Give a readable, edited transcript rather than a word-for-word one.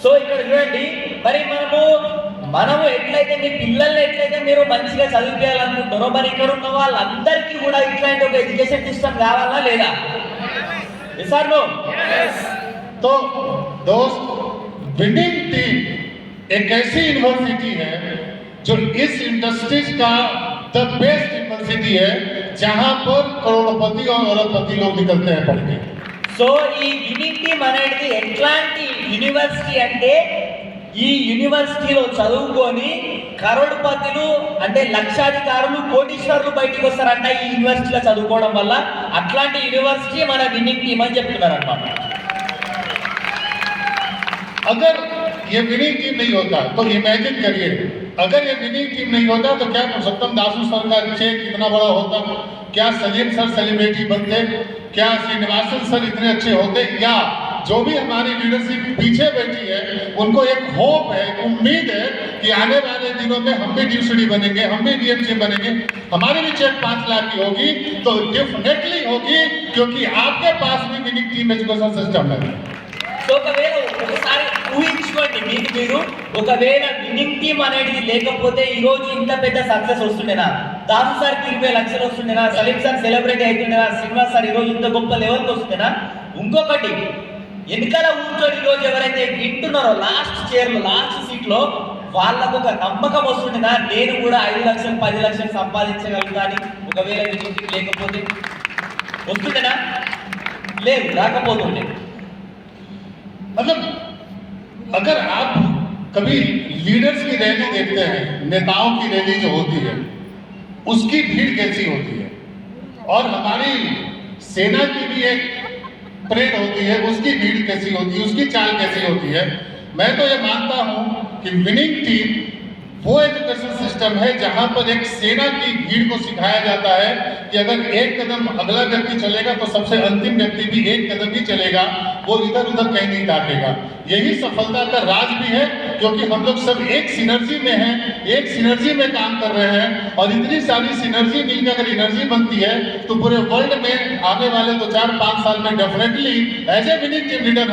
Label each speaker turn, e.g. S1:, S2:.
S1: So ఇక్కడ చూడండి, మరి మనము ఎట్లయితే మీ పిల్లల్ని ఎట్లయితే మీరు మంచిగా చదివించాలనుకుంటారో, మరి ఇక్కడ ఉన్న వాళ్ళందరికీ కూడా ఇట్లాంటి ఒక ఎడ్యుకేషన్ సిస్టమ్ కావాలా లేదా? Sir no?
S2: तो दोस्त, विनिंग टीम एक ऐसी यूनिवर्सिटी है जो इस इंडस्ट्रीज का द बेस्ट यूनिवर्सिटी है, जहां पर करोड़पति और अरबपति लोग निकलते हैं पढ़ के।
S1: సో ఈ వినింగ్ టీమ్ అనేది ఎట్లాంటి యూనివర్సిటీ అంటే, ఈ యూనివర్సిటీలో చదువుకొని కరోడ్పతులు అంటే లక్షాధికారులు, కోటీశ్వరులు బయటికి వస్తారంట ఈ యూనివర్సిటీలో చదువుకోవడం వల్ల. అట్లాంటి యూనివర్సిటీ మన విన్నింగ్ టీమ్ అని చెప్తున్నారు అన్నమాట.
S2: अगर ये विनिंग टीम नहीं होता तो इमेजिन करिए, अगर ये विनिंग टीम नहीं होता तो क्या पुरुषोत्तम दासू सर का चेक कितना बड़ा होता, क्या सलीम सर सेलिब्रिटी बनते, क्या श्रीनिवासन सर इतने अच्छे होते, या जो भी हमारी लीडरशिप पीछे बैठी है उनको एक होप है, उम्मीद है कि आने वाले दिनों में हम भी डीएमसी बनेंगे, हम भी डीएमसी बनेंगे, हमारी भी चेक 5 लाख की होगी, तो डेफिनेटली होगी, क्योंकि आपके पास भी विनिंग टीम एजुकेशन सिस्टम है।
S1: సో ఒకవేళ ఒకసారి ఊహించుకోండి, మీకు మీరు ఒకవేళ విన్నింగ్ టీమ్ అనేది లేకపోతే ఈ రోజు ఇంత పెద్ద సక్సెస్ వస్తుండేనా? దాసు సార్కి 20 లక్షలు వస్తుండేనా? సలీం సార్ సెలబ్రిటీ అవుతుండేనా? శ్రీనివాస్ సార్ ఈ రోజు ఇంత గొప్ప లెవెల్కి వస్తుండేనా? ఇంకొకటి, వెనకాల కూర్చొని ఈరోజు ఎవరైతే వింటున్నారో లాస్ట్ చైర్లో, లాస్ట్ సీట్లో, వాళ్ళకు ఒక నమ్మకం వస్తుండేనా? నేను కూడా 5 లక్షలు 10 లక్షలు సంపాదించగలుగుతాను ఒకవేళ విన్నింగ్ టీమ్ లేకపోతే. వస్తుండేనా? లేదు, రాకపోతుండే.
S2: मतलब अगर आप कभी लीडर्स की रैली देखते हैं, नेताओं की रैली जो होती है उसकी भीड़ कैसी होती है, और हमारी सेना की भी एक परेड होती है, उसकी भीड़ कैसी होती है, उसकी चाल कैसी होती है। मैं तो ये मानता हूं कि विनिंग टीम वो एजुकेशन सिस्टम है जहां पर एक सेना की भीड़ को सिखाया जाता है कि अगर एक कदम अगला व्यक्ति चलेगा तो सबसे अंतिम व्यक्ति भी एक कदम ही चलेगा, वो इधर उधर कहीं नहीं ताकेगा। यही सफलता का राज भी है, क्योंकि हम लोग सब एक सिनर्जी में हैं, एक सिनर्जी में काम कर रहे हैं, और इतनी सारी सिनर्जी मिलकर अगर एनर्जी बनती है तो पूरे वर्ल्ड में आने वाले 2-4-5 साल में definitely as a winning team leader